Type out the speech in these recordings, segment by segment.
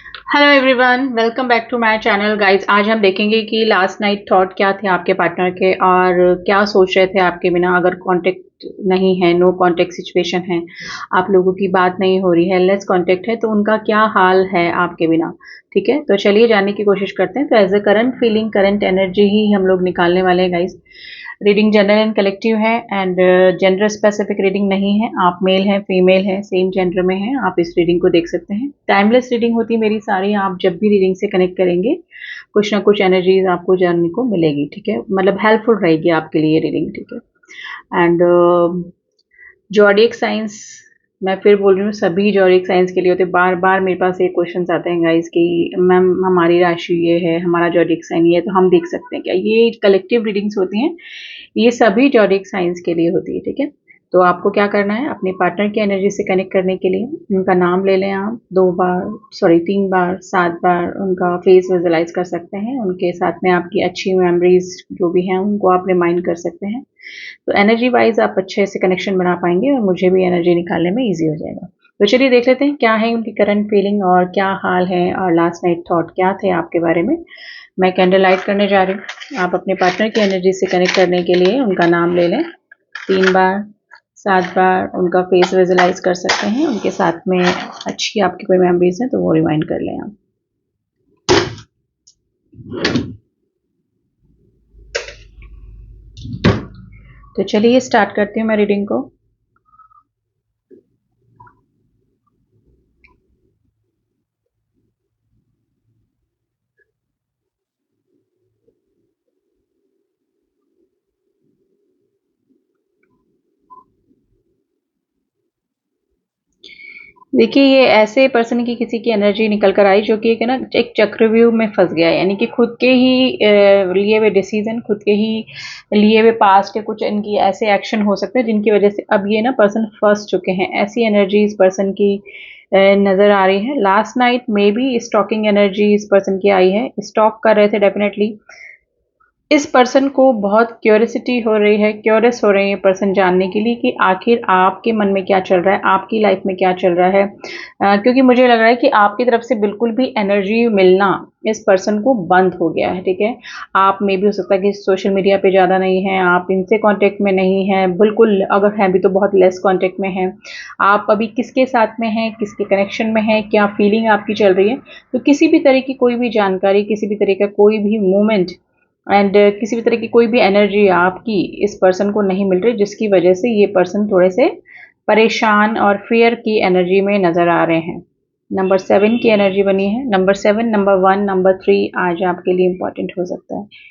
Hello everyone, welcome back to my channel guys. आज हम देखेंगे कि लास्ट नाइट थॉट क्या थे आपके पार्टनर के और क्या सोच रहे थे आपके बिना। अगर कांटेक्ट नहीं है, नो कांटेक्ट सिचुएशन है, आप लोगों की बात नहीं हो रही है, लेस कांटेक्ट है, तो उनका क्या हाल है आपके बिना। ठीक है, तो चलिए जानने की कोशिश करते हैं। तो as a current feeling, current energy ही हम लोग निकालने वाले हैं guys. Reading general and collective है एंड जेंडर स्पेसिफिक रीडिंग नहीं है। आप मेल हैं, फीमेल हैं, सेम जेंडर में हैं, आप इस रीडिंग को देख सकते हैं। टाइमलेस रीडिंग होती है मेरी सारी। आप जब भी रीडिंग से कनेक्ट करेंगे कुछ ना कुछ एनर्जीज आपको जानने को मिलेगी। ठीक है, मतलब हेल्पफुल रहेगी आपके लिए रीडिंग। ठीक है, एंड जॉडियक साइंस, मैं फिर बोल रही हूँ, सभी जॉडियक साइंस के लिए होते। बार बार मेरे पास ये क्वेश्चन आते हैं गाइस कि मैम हमारी राशि ये है, हमारा जॉडियक साइन ये है, तो हम देख सकते हैं क्या। ये कलेक्टिव रीडिंग्स होती हैं, ये सभी जॉडियक साइंस के लिए होती है। ठीक है, तो आपको क्या करना है, अपने पार्टनर की एनर्जी से कनेक्ट करने के लिए उनका नाम ले लें। आप 2 बार, सॉरी 3 बार, 7 बार उनका फेस विजुलाइज कर सकते हैं। उनके साथ में आपकी अच्छी मेमोरीज जो भी हैं उनको आप रिमाइंड कर सकते हैं। तो एनर्जी वाइज आप अच्छे से कनेक्शन बना पाएंगे और मुझे भी एनर्जी निकालने में ईजी हो जाएगा। तो चलिए देख लेते हैं क्या है उनकी करंट फीलिंग और क्या हाल है और लास्ट नाइट थॉट क्या थे आपके बारे में। मैं कैंडल लाइट करने जा रही हूँ। आप अपने पार्टनर की एनर्जी से कनेक्ट करने के लिए उनका नाम ले लें। 3 बार, 7 बार उनका फेस विजुलाइज कर सकते हैं। उनके साथ में अच्छी आपकी कोई मेमोरीज हैं तो वो रिमाइंड कर लें आप। तो चलिए स्टार्ट करती हूँ मैं रीडिंग को। देखिए, ये ऐसे पर्सन की किसी की एनर्जी निकल कर आई जो कि एक है ना, एक चक्रव्यूह में फंस गया है। यानी कि खुद के ही लिए हुए डिसीजन, खुद के ही लिए हुए पास्ट के कुछ इनकी ऐसे एक्शन हो सकते हैं जिनकी वजह से अब ये ना पर्सन फंस चुके हैं। ऐसी एनर्जी इस पर्सन की नजर आ रही है। लास्ट नाइट में भी स्टॉकिंग एनर्जी इस पर्सन की आई है। स्टॉक कर रहे थे डेफिनेटली। इस पर्सन को बहुत क्यूरियोसिटी हो रही है, क्यूरियस हो रही है पर्सन जानने के लिए कि आखिर आपके मन में क्या चल रहा है, आपकी लाइफ में क्या चल रहा है। क्योंकि मुझे लग रहा है कि आपकी तरफ से बिल्कुल भी एनर्जी मिलना इस पर्सन को बंद हो गया है। ठीक है, आप में भी हो सकता है कि सोशल मीडिया पे ज़्यादा नहीं है, आप इनसे कांटेक्ट में नहीं है बिल्कुल, अगर हैं भी तो बहुत लेस कांटेक्ट में हैं। आप अभी किसके साथ में हैं, किसके कनेक्शन में हैं, क्या फीलिंग आपकी चल रही है। तो किसी भी तरह की कोई भी जानकारी, किसी भी तरह का कोई भी मूवमेंट एंड किसी भी तरह की कोई भी एनर्जी आपकी इस पर्सन को नहीं मिल रही, जिसकी वजह से ये पर्सन थोड़े से परेशान और फियर की एनर्जी में नजर आ रहे हैं। नंबर 7 की एनर्जी बनी है। नंबर 7, नंबर 1, नंबर 3 आज आपके लिए इंपॉर्टेंट हो सकता है।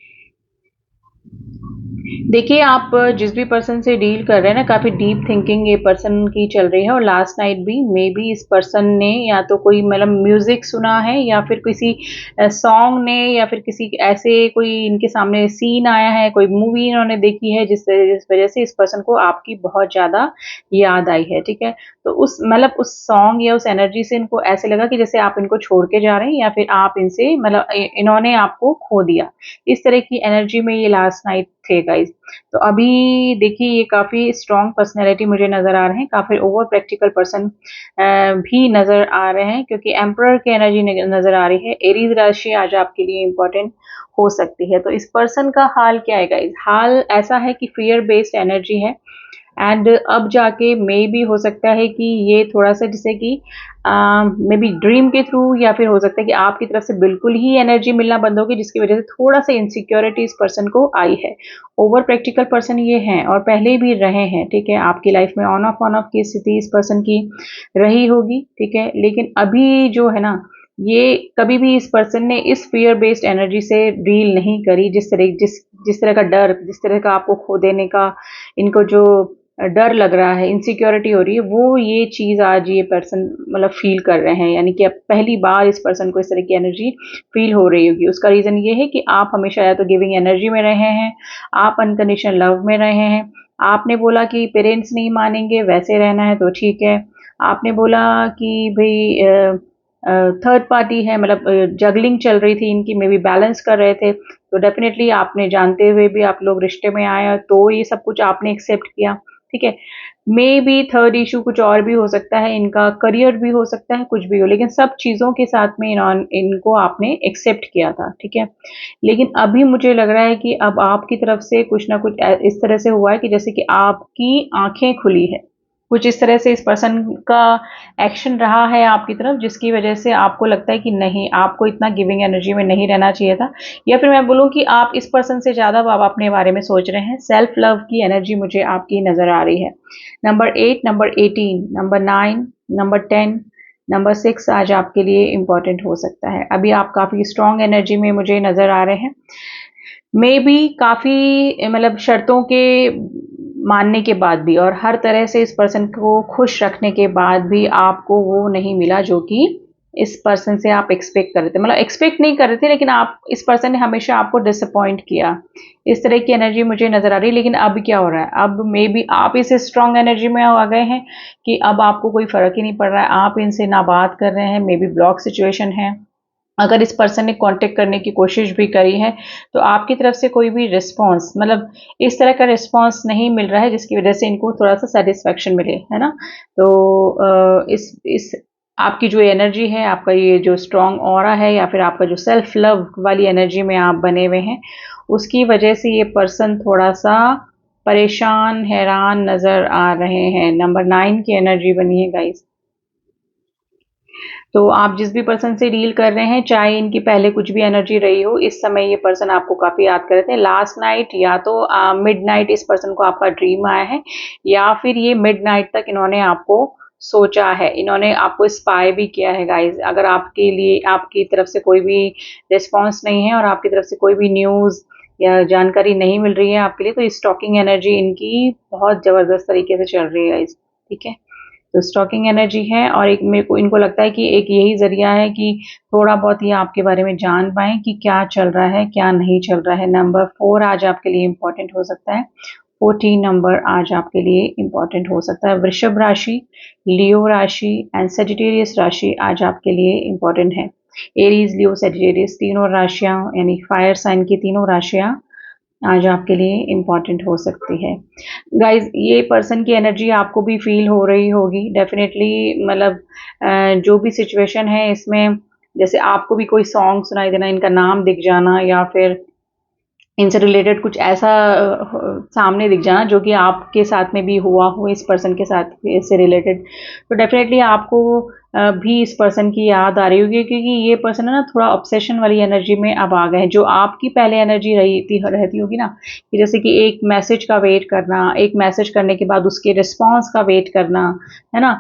देखिए, आप जिस भी पर्सन से डील कर रहे हैं ना, काफ़ी डीप थिंकिंग ये पर्सन की चल रही है। और लास्ट नाइट भी मे बी इस पर्सन ने या तो कोई मतलब म्यूजिक सुना है या फिर किसी सॉन्ग ने या फिर किसी ऐसे कोई इनके सामने सीन आया है, कोई मूवी इन्होंने देखी है जिस वजह से इस पर्सन को आपकी बहुत ज़्यादा याद आई है। ठीक है, तो उस मतलब उस सॉन्ग या उस एनर्जी से इनको ऐसे लगा कि जैसे आप इनको छोड़ के जा रहे हैं या फिर आप इनसे मतलब इन्होंने आपको खो दिया। इस तरह की एनर्जी में ये लास्ट नाइट थे गाइस। तो अभी देखिए, ये काफ़ी स्ट्रॉन्ग पर्सनैलिटी मुझे नज़र आ रहे हैं, काफ़ी ओवर प्रैक्टिकल पर्सन भी नज़र आ रहे हैं क्योंकि एम्परर की एनर्जी नज़र आ रही है। एरीज राशि आज आपके लिए इम्पोर्टेंट हो सकती है। तो इस पर्सन का हाल क्या है गाइस? हाल ऐसा है कि फियर बेस्ड एनर्जी है एंड अब जाके मे भी हो सकता है कि ये थोड़ा सा जैसे कि मे बी ड्रीम के थ्रू या फिर हो सकता है कि आपकी तरफ से बिल्कुल ही एनर्जी मिलना बंद होगी, जिसकी वजह से थोड़ा सा इनसिक्योरिटी इस पर्सन को आई है। ओवर प्रैक्टिकल पर्सन ये हैं और पहले भी रहे हैं। ठीक है, आपकी लाइफ में ऑन ऑफ की स्थिति इस पर्सन की रही होगी। ठीक है, लेकिन अभी जो है ना, ये कभी भी इस पर्सन ने इस फियर बेस्ड एनर्जी से डील नहीं करी। जिस तरह का डर, जिस तरह का आपको खो देने का इनको जो डर लग रहा है, इनसिक्योरिटी हो रही है, वो ये चीज़ आज ये पर्सन मतलब फील कर रहे हैं। यानी कि अब पहली बार इस पर्सन को इस तरह की एनर्जी फील हो रही होगी। उसका रीज़न ये है कि आप हमेशा या तो गिविंग एनर्जी में रहे हैं, आप अनकंडीशनल लव में रहे हैं। आपने बोला कि पेरेंट्स नहीं मानेंगे, वैसे रहना है तो ठीक है। आपने बोला कि भई थर्ड पार्टी है, मतलब जगलिंग चल रही थी इनकी, मे बी बैलेंस कर रहे थे। तो डेफिनेटली आपने जानते हुए भी आप लोग रिश्ते में आए तो ये सब कुछ आपने एक्सेप्ट किया। ठीक है। मे बी थर्ड इशू कुछ और भी हो सकता है, इनका करियर भी हो सकता है, कुछ भी हो, लेकिन सब चीज़ों के साथ में इनको आपने एक्सेप्ट किया था, ठीक है। लेकिन अभी मुझे लग रहा है कि अब आपकी तरफ से कुछ ना कुछ इस तरह से हुआ है कि जैसे कि आपकी आंखें खुली है, कुछ इस तरह से इस पर्सन का एक्शन रहा है आपकी तरफ, जिसकी वजह से आपको लगता है कि नहीं, आपको इतना गिविंग एनर्जी में नहीं रहना चाहिए था, या फिर मैं बोलूँ कि आप इस पर्सन से ज़्यादा आप अपने बारे में सोच रहे हैं। सेल्फ लव की एनर्जी मुझे आपकी नज़र आ रही है। Number 8, number 18, number 9, number 10, number 6 आज आपके लिए इम्पॉर्टेंट हो सकता है। अभी आप काफ़ी स्ट्रॉन्ग एनर्जी में मुझे नज़र आ रहे हैं। मे बी काफ़ी मतलब शर्तों के मानने के बाद भी और हर तरह से इस पर्सन को खुश रखने के बाद भी आपको वो नहीं मिला जो कि इस पर्सन से आप एक्सपेक्ट कर रहे थे, मतलब एक्सपेक्ट नहीं कर रहे थे, लेकिन आप इस पर्सन ने हमेशा आपको डिसअपॉइंट किया। इस तरह की एनर्जी मुझे नजर आ रही है। लेकिन अब क्या हो रहा है, अब मे बी आप इस स्ट्रांग एनर्जी में आ गए हैं कि अब आपको कोई फर्क ही नहीं पड़ रहा है, आप इनसे ना बात कर रहे हैं, मे बी ब्लॉक सिचुएशन है। अगर इस पर्सन ने कांटेक्ट करने की कोशिश भी करी है तो आपकी तरफ से कोई भी रिस्पांस, मतलब इस तरह का रिस्पांस नहीं मिल रहा है जिसकी वजह से इनको थोड़ा सा सेटिस्फेक्शन मिले, है ना। तो इस आपकी जो एनर्जी है, आपका ये जो स्ट्रॉन्ग ऑरा है, या फिर आपका जो सेल्फ लव वाली एनर्जी में आप बने हुए हैं, उसकी वजह से ये पर्सन थोड़ा सा परेशान हैरान नजर आ रहे हैं। नंबर 9 की एनर्जी बनी है गाइस। तो आप जिस भी पर्सन से डील कर रहे हैं, चाहे इनकी पहले कुछ भी एनर्जी रही हो, इस समय ये पर्सन आपको काफी याद कर रहे थे। लास्ट नाइट या तो मिड नाइट इस पर्सन को आपका ड्रीम आया है, या फिर ये मिड नाइट तक इन्होंने आपको सोचा है, इन्होंने आपको स्पाई भी किया है गाइज। अगर आपके लिए आपकी तरफ से कोई भी रिस्पॉन्स नहीं है और आपकी तरफ से कोई भी न्यूज या जानकारी नहीं मिल रही है आपके लिए, तो स्टॉकिंग एनर्जी इनकी बहुत जबरदस्त तरीके से चल रही है गाइज, ठीक है। तो स्टॉकिंग एनर्जी है, और एक मेरे को इनको लगता है कि एक यही जरिया है कि थोड़ा बहुत ये आपके बारे में जान पाए कि क्या चल रहा है, क्या नहीं चल रहा है। नंबर 4 आज आपके लिए इम्पोर्टेंट हो सकता है। 14 नंबर आज आपके लिए इम्पोर्टेंट हो सकता है। वृषभ राशि, लियो राशि एंड सेजिटेरियस राशि आज आपके लिए इम्पोर्टेंट है। एरीज, लियो, सेजिटेरियस तीनों राशियां, यानी फायर साइन की तीनों राशियां आज आपके लिए इम्पॉर्टेंट हो सकती है। गाइज, ये पर्सन की एनर्जी आपको भी फील हो रही होगी डेफिनेटली, मतलब जो भी सिचुएशन है इसमें, जैसे आपको भी कोई सॉन्ग सुनाई देना, इनका नाम दिख जाना, या फिर इनसे रिलेटेड कुछ ऐसा सामने दिख जाना जो कि आपके साथ में भी हुआ हो, इस पर्सन के साथ से रिलेटेड, तो डेफिनेटली आपको भी इस पर्सन की याद आ रही होगी, क्योंकि ये पर्सन है ना, थोड़ा ऑब्सेशन वाली एनर्जी में अब आ गए हैं। जो आपकी पहले एनर्जी रहती होगी ना, कि जैसे कि एक मैसेज का वेट करना, एक मैसेज करने के बाद उसके रिस्पॉन्स का वेट करना, है ना।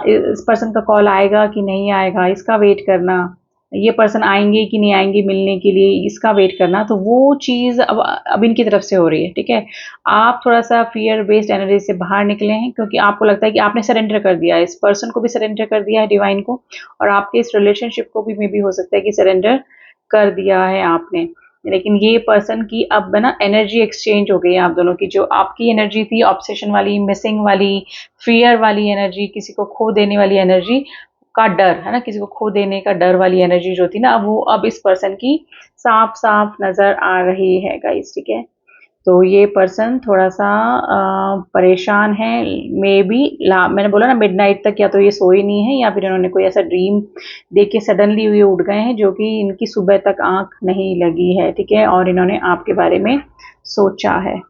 इस पर्सन का कॉल आएगा कि नहीं आएगा, इसका वेट करना, ये पर्सन आएंगे कि नहीं आएंगे मिलने के लिए, इसका वेट करना, तो वो चीज़ अब इनकी तरफ से हो रही है, ठीक है। आप थोड़ा सा फियर बेस्ड एनर्जी से बाहर निकले हैं, क्योंकि आपको लगता है कि आपने सरेंडर कर दिया है, इस पर्सन को भी सरेंडर कर दिया है डिवाइन को, और आपके इस रिलेशनशिप को भी मे बी हो सकता है कि सरेंडर कर दिया है आपने। लेकिन ये पर्सन की अब ना एनर्जी एक्सचेंज हो गई है आप दोनों की। जो आपकी एनर्जी थी ऑब्सेशन वाली, मिसिंग वाली, फियर वाली एनर्जी, किसी को खो देने वाली एनर्जी का डर, है ना, किसी को खो देने का डर वाली एनर्जी जो थी ना, वो अब इस पर्सन की साफ साफ नजर आ रही है गाइस, ठीक है। तो ये पर्सन थोड़ा सा परेशान है, मे बी मैंने बोला ना मिडनाइट तक, या तो ये सोए नहीं है, या फिर इन्होंने कोई ऐसा ड्रीम देख के सडनली ये उठ गए हैं जो कि इनकी सुबह तक आंख नहीं लगी है, ठीक है, और इन्होंने आपके बारे में सोचा है।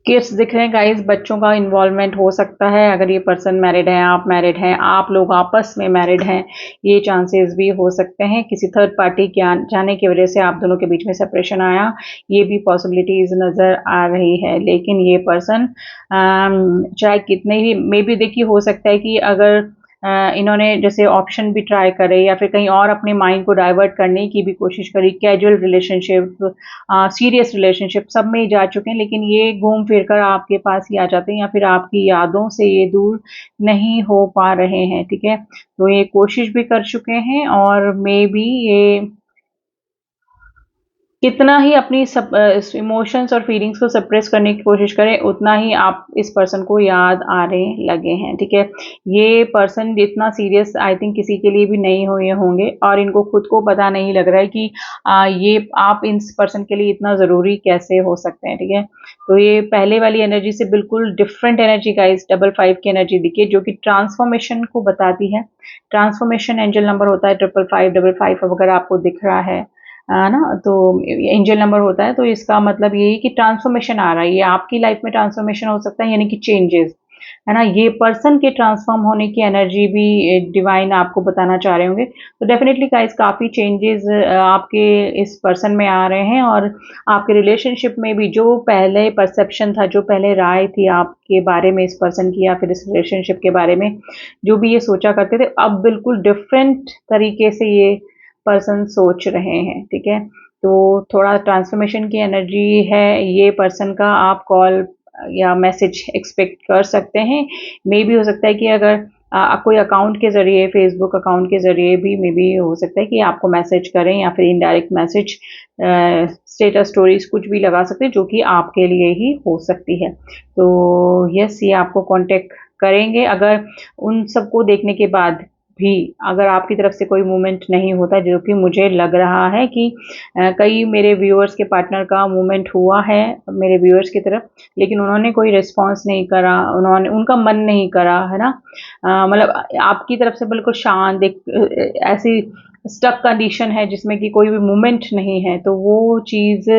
किड्स दिख रहे हैं गाइस, बच्चों का इन्वॉल्वमेंट हो सकता है। अगर ये पर्सन मैरिड है, आप मैरिड हैं, आप लोग आपस में मैरिड हैं, ये चांसेस भी हो सकते हैं। किसी थर्ड पार्टी के जाने की वजह से आप दोनों के बीच में सेपरेशन आया, ये भी पॉसिबिलिटीज नजर आ रही है। लेकिन ये पर्सन चाहे कितने ही मे बी, देखिए हो सकता है कि अगर इन्होंने जैसे ऑप्शन भी ट्राई करे, या फिर कहीं और अपने माइंड को डाइवर्ट करने की भी कोशिश करी, कैजुअल रिलेशनशिप, सीरियस रिलेशनशिप, सब में ही जा चुके हैं, लेकिन ये घूम फिर कर आपके पास ही आ जाते हैं, या फिर आपकी यादों से ये दूर नहीं हो पा रहे हैं, ठीक है। तो ये कोशिश भी कर चुके हैं, और मे बी ये कितना ही अपनी इमोशंस और फीलिंग्स को सप्रेस करने की कोशिश करें, उतना ही आप इस पर्सन को याद आने लगे हैं, ठीक है। ये पर्सन इतना सीरियस आई थिंक किसी के लिए भी नहीं हुए होंगे, और इनको खुद को पता नहीं लग रहा है कि ये आप इस पर्सन के लिए इतना ज़रूरी कैसे हो सकते हैं, ठीक है। तो ये पहले वाली एनर्जी से बिल्कुल डिफरेंट एनर्जी का इस 55 की एनर्जी दिखी, जो कि ट्रांसफॉर्मेशन को बताती है। ट्रांसफॉर्मेशन एंजल नंबर होता है 555, अगर आपको दिख रहा है ना, तो एंजल नंबर होता है, तो इसका मतलब यही कि ट्रांसफॉर्मेशन आ रहा है, ये आपकी लाइफ में ट्रांसफॉर्मेशन हो सकता है, यानी कि चेंजेस, है ना। ये पर्सन के ट्रांसफॉर्म होने की एनर्जी भी डिवाइन आपको बताना चाह रहे होंगे। तो डेफिनेटली गाइस काफ़ी चेंजेस आपके इस पर्सन में आ रहे हैं, और आपके रिलेशनशिप में भी जो पहले परसेप्शन था, जो पहले राय थी आपके बारे में इस पर्सन की, या फिर इस रिलेशनशिप के बारे में जो भी ये सोचा करते थे, अब बिल्कुल डिफरेंट तरीके से ये पर्सन सोच रहे हैं, ठीक है। तो थोड़ा ट्रांसफॉर्मेशन की एनर्जी है ये पर्सन का, आप कॉल या मैसेज एक्सपेक्ट कर सकते हैं। मे भी हो सकता है कि अगर कोई अकाउंट के ज़रिए, फेसबुक अकाउंट के ज़रिए भी मे बी हो सकता है कि आपको मैसेज करें, या फिर इनडायरेक्ट मैसेज, स्टेटस स्टोरीज कुछ भी लगा सकते हैं, जो कि आपके लिए ही हो सकती है। तो यस, ये आपको कांटेक्ट करेंगे। अगर उन सबको देखने के बाद भी अगर आपकी तरफ से कोई मूवमेंट नहीं होता, जो कि मुझे लग रहा है कि कई मेरे व्यूअर्स के पार्टनर का मूवमेंट हुआ है मेरे व्यूअर्स की तरफ, लेकिन उन्होंने कोई रिस्पॉन्स नहीं करा, उन्होंने, उनका मन नहीं करा, है ना। मतलब आपकी तरफ से बिल्कुल शांत एक ऐसी स्टक कंडीशन है जिसमें कि कोई भी मूवमेंट नहीं है, तो वो चीज़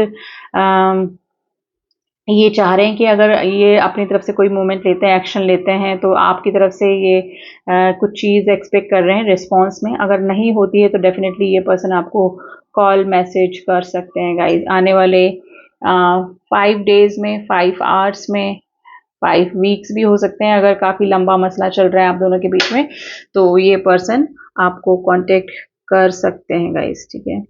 ये चाह रहे हैं कि अगर ये अपनी तरफ से कोई मूवमेंट लेते हैं, एक्शन लेते हैं, तो आपकी तरफ से ये कुछ चीज़ एक्सपेक्ट कर रहे हैं रिस्पॉन्स में। अगर नहीं होती है तो डेफिनेटली ये पर्सन आपको कॉल मैसेज कर सकते हैं गाइज, आने वाले 5 डेज में, 5 आवर्स में, 5 वीक्स भी हो सकते हैं, अगर काफ़ी लंबा मसला चल रहा है आप दोनों के बीच में, तो ये पर्सन आपको कांटेक्ट कर सकते हैं गाइज, ठीक है।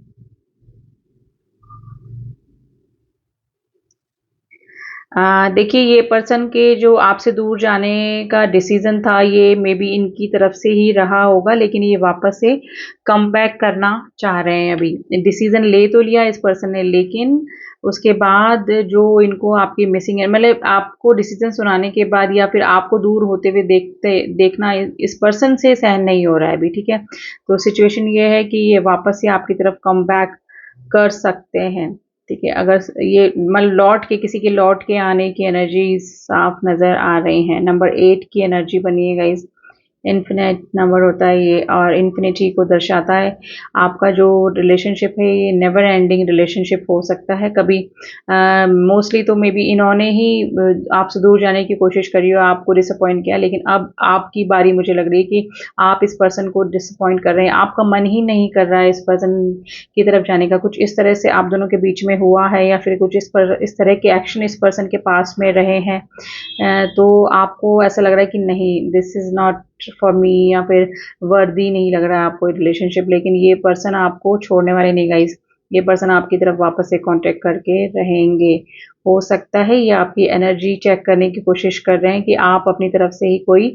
देखिए, ये पर्सन के जो आपसे दूर जाने का डिसीज़न था, ये मे बी इनकी तरफ से ही रहा होगा, लेकिन ये वापस से कम बैक करना चाह रहे हैं अभी। डिसीज़न ले तो लिया इस पर्सन ने, लेकिन उसके बाद जो इनको आपकी मिसिंग है, मतलब आपको डिसीज़न सुनाने के बाद या फिर आपको दूर होते हुए देखना इस पर्सन से सहन नहीं हो रहा है अभी, ठीक है। तो सिचुएशन ये है कि ये वापस से आपकी तरफ कम बैक कर सकते हैं, ठीक है। अगर ये मतलब लौट के, किसी के लौट के आने की एनर्जी साफ नज़र आ रही हैं। नंबर 8 की एनर्जी बनी है गाइस, इन्फिनिट नंबर होता है ये, और इन्फिनिटी को दर्शाता है। आपका जो रिलेशनशिप है ये नेवर एंडिंग रिलेशनशिप हो सकता है। कभी मोस्टली तो मे बी इन्होंने ही आपसे दूर जाने की कोशिश करी हो, आपको डिसअपॉइंट किया, लेकिन अब आपकी बारी मुझे लग रही है कि आप इस पर्सन को डिसअपॉइंट कर रहे हैं, आपका मन ही नहीं कर रहा है इस पर्सन की तरफ जाने का। कुछ इस तरह से आप दोनों के बीच में हुआ है, या फिर कुछ इस तरह के एक्शन इस पर्सन के पास में रहे हैं, तो आपको ऐसा लग रहा है कि नहीं, this is not for me, या फिर वर्दी नहीं लग रहा है आपको रिलेशनशिप। लेकिन ये पर्सन आपको छोड़ने वाले नहीं गाइस, ये पर्सन आपकी तरफ वापस से कांटेक्ट करके रहेंगे। हो सकता है ये आपकी एनर्जी चेक करने की कोशिश कर रहे हैं कि आप अपनी तरफ से ही कोई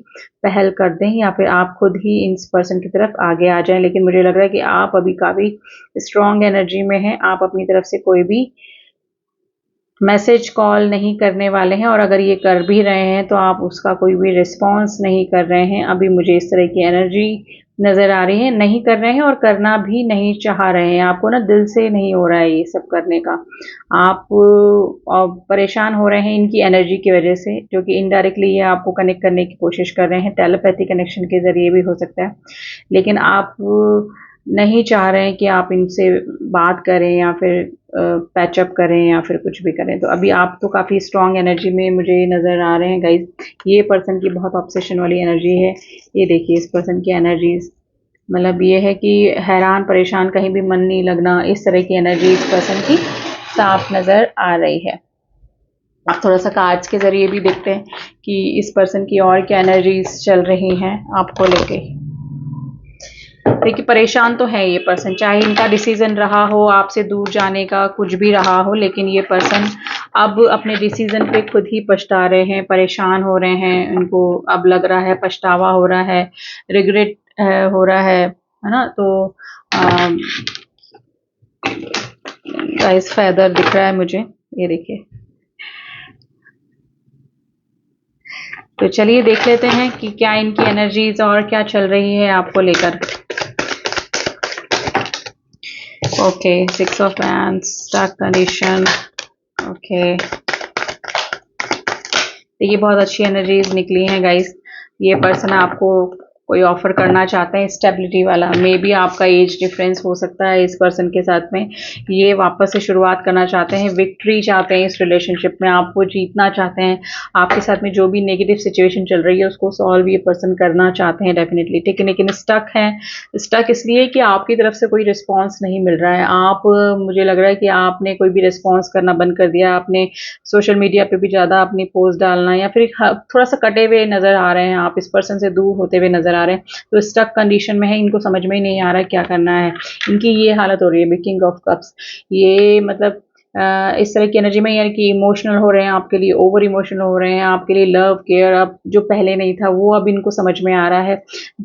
पहल कर दें, या फिर आप खुद ही इस पर्सन की तरफ आगे आ जाएं। लेकिन मुझे लग रहा है कि आप अभी काफ़ी स्ट्रॉन्ग एनर्जी में हैं, आप अपनी तरफ से कोई भी मैसेज कॉल नहीं करने वाले हैं, और अगर ये कर भी रहे हैं तो आप उसका कोई भी रिस्पॉन्स नहीं कर रहे हैं। अभी मुझे इस तरह की एनर्जी नज़र आ रही है, नहीं कर रहे हैं और करना भी नहीं चाह रहे हैं। आपको ना दिल से नहीं हो रहा है ये सब करने का, आप परेशान हो रहे हैं इनकी एनर्जी की वजह से, जो कि इनडायरेक्टली ये आपको कनेक्ट करने की कोशिश कर रहे हैं, टेलीपैथी कनेक्शन के ज़रिए भी हो सकता है। लेकिन आप नहीं चाह रहे हैं कि आप इनसे बात करें, या फिर पैचअप करें, या फिर कुछ भी करें। तो अभी आप तो काफ़ी स्ट्रॉन्ग एनर्जी में मुझे नज़र आ रहे हैं गाइज। ये पर्सन की बहुत ऑब्सेशन वाली एनर्जी है। ये देखिए इस पर्सन की एनर्जीज, मतलब ये है कि हैरान परेशान, कहीं भी मन नहीं लगना, इस तरह की एनर्जी इस पर्सन की साफ नज़र आ रही है। आप थोड़ा सा कार्ड्स के ज़रिए भी देखते हैं कि इस पर्सन की और क्या एनर्जीज चल रही हैं आपको लेके। देखिए परेशान तो है ये पर्सन, चाहे इनका डिसीजन रहा हो आपसे दूर जाने का, कुछ भी रहा हो, लेकिन ये पर्सन अब अपने डिसीजन पे खुद ही पछता रहे हैं, परेशान हो रहे हैं। उनको अब लग रहा है, पछतावा हो रहा है, रिग्रेट हो रहा है ना। तो गाइस फेदर दिख रहा है मुझे, ये देखिए। तो चलिए देख लेते हैं कि क्या इनकी एनर्जीज और क्या चल रही है आपको लेकर। Okay, 6 of wands, stuck condition. Okay, ये बहुत अच्छी एनर्जीज निकली हैं गाइस। ये पर्सन आपको कोई ऑफर करना चाहते हैं स्टेबिलिटी वाला। मे बी आपका एज डिफरेंस हो सकता है इस पर्सन के साथ में। ये वापस से शुरुआत करना चाहते हैं, विक्ट्री चाहते हैं इस रिलेशनशिप में, आपको जीतना चाहते हैं। आपके साथ में जो भी नेगेटिव सिचुएशन चल रही है उसको सॉल्व ये पर्सन करना चाहते हैं डेफिनेटली, ठीक है। लेकिन स्टक है। स्टक इसलिए कि आपकी तरफ से कोई रिस्पॉन्स नहीं मिल रहा है। आप, मुझे लग रहा है कि आपने कोई भी रिस्पॉन्स करना बंद कर दिया। आपने सोशल मीडिया पे भी ज़्यादा अपनी पोस्ट डालना, या फिर थोड़ा सा कटे हुए नज़र आ रहे हैं, आप इस पर्सन से दूर होते हुए नज़र आ रहे हैं। तो स्टक कंडीशन में है, इनको समझ में ही नहीं आ रहा है क्या करना है। इनकी ये हालत हो रही है, किंग ऑफ कप्स। ये मतलब इस तरह की एनर्जी में, यानी कि इमोशनल हो रहे हैं आपके लिए, ओवर इमोशनल हो रहे हैं आपके लिए। लव केयर अब जो पहले नहीं था वो अब इनको समझ में आ रहा है।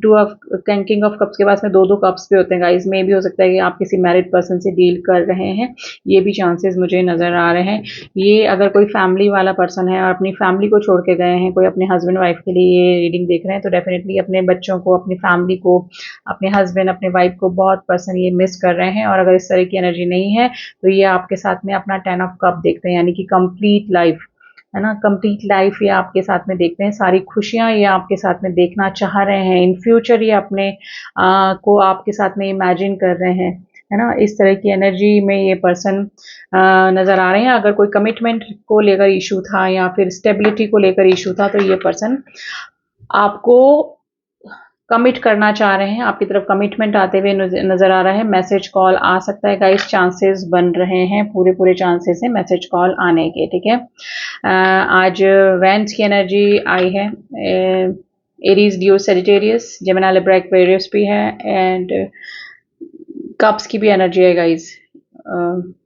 Two of king of cups के पास में दो दो कप्स पे होते हैं गाइस। में भी हो सकता है कि आप किसी मैरिड पर्सन से डील कर रहे हैं, ये भी चांसेस मुझे नज़र आ रहे हैं। ये अगर कोई फैमिली वाला पर्सन है और अपनी फैमिली को छोड़ के गए हैं, कोई अपने हस्बैंड वाइफ के लिए ये रीडिंग देख रहे हैं, तो डेफिनेटली अपने बच्चों को, अपनी फैमिली को, अपने हस्बैंड, अपने वाइफ को बहुत पर्सन ये मिस कर रहे हैं। और अगर इस तरह की एनर्जी नहीं है तो ये आपके साथ में अपना 10 ऑफ कप देखते हैं, यानी कि कंप्लीट लाइफ, है ना। कंप्लीट लाइफ ये आपके साथ में देखते हैं, सारी खुशियां ये आपके साथ में देखना चाह रहे हैं। इन फ्यूचर ये अपने को आपके साथ में इमेजिन कर रहे हैं, है ना। इस तरह की एनर्जी में ये पर्सन नजर आ रहे हैं। अगर कोई कमिटमेंट को लेकर इशू था या फिर स्टेबिलिटी को लेकर इशू था, तो ये पर्सन आपको कमिट करना चाह रहे हैं, आपकी तरफ कमिटमेंट आते हुए नजर आ रहा है। मैसेज कॉल आ सकता है गाइस, चांसेस बन रहे हैं, पूरे पूरे चांसेस हैं मैसेज कॉल आने के, ठीक है। आज वेंस की एनर्जी आई है, एरीज, लियो, सेजिटेरियस, जेमिनी, लिब्रा, एक्वेरियस भी है, एंड कप्स की भी एनर्जी है गाइस।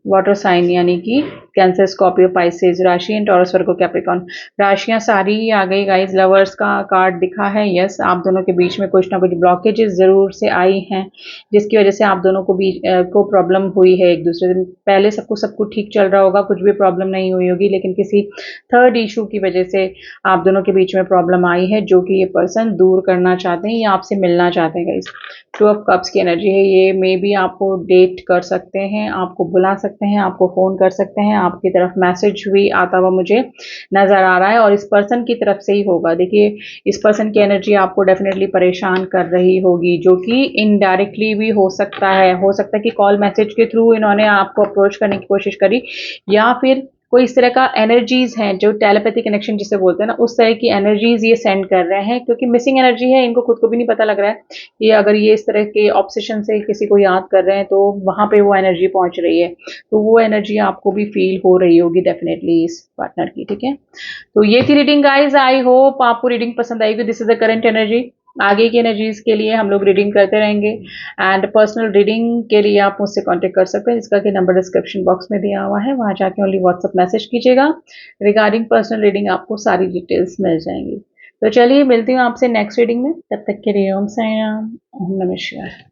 वाटर साइन यानी कि कैंसर, स्कॉर्पियो, पाइसेस राशि, एंड टॉरस, वर्गो, कैप्रिकॉर्न राशियां सारी ही आ गई गाइस। लवर्स का कार्ड दिखा है। यस, आप दोनों के बीच में कुछ ना कुछ ब्लॉकेजेस जरूर से आई हैं, जिसकी वजह से आप दोनों को बीच को प्रॉब्लम हुई है एक दूसरे से। पहले सब कुछ ठीक चल रहा होगा, कुछ भी प्रॉब्लम नहीं हुई होगी, लेकिन किसी थर्ड इशू की वजह से आप दोनों के बीच में प्रॉब्लम आई है, जो कि ये पर्सन दूर करना चाहते हैं या आपसे मिलना चाहते हैं गाइस। 2 ऑफ कप्स की एनर्जी है। ये मे बी आपको डेट कर सकते हैं, आपको बुला सकते हैं, आपको फोन कर सकते हैं, आपकी तरफ मैसेज भी आता हुआ मुझे नजर आ रहा है, और इस पर्सन की तरफ से ही होगा। देखिए, इस पर्सन की एनर्जी आपको डेफिनेटली परेशान कर रही होगी, जो कि इनडायरेक्टली भी हो सकता है कि कॉल मैसेज के थ्रू इन्होंने आपको अप्रोच करने की कोशिश करी, या फिर कोई इस तरह का एनर्जीज हैं जो टेलीपैथी कनेक्शन जिसे बोलते हैं ना, उस तरह की एनर्जीज ये सेंड कर रहे हैं, क्योंकि मिसिंग एनर्जी है, इनको खुद को भी नहीं पता लग रहा है। ये अगर ये इस तरह के ऑब्सेशन से किसी को याद कर रहे हैं, तो वहां पे वो एनर्जी पहुंच रही है, तो वो एनर्जी आपको भी फील हो रही होगी डेफिनेटली इस पार्टनर की, ठीक है। तो ये थी रीडिंग गाइज, आई होप आपको रीडिंग पसंद आएगी। This is the current energy. आगे की एनर्जीज के लिए हम लोग रीडिंग करते रहेंगे, एंड पर्सनल रीडिंग के लिए आप मुझसे कांटेक्ट कर सकते हैं, जिसका कि नंबर डिस्क्रिप्शन बॉक्स में दिया हुआ है, वहां जाके ओनली व्हाट्सएप मैसेज कीजिएगा। रिगार्डिंग पर्सनल रीडिंग आपको सारी डिटेल्स मिल जाएंगी। तो चलिए मिलती हूँ आपसे नेक्स्ट रीडिंग में, तब तक के लिए ओम साई राम, ओम नमः शिवाय।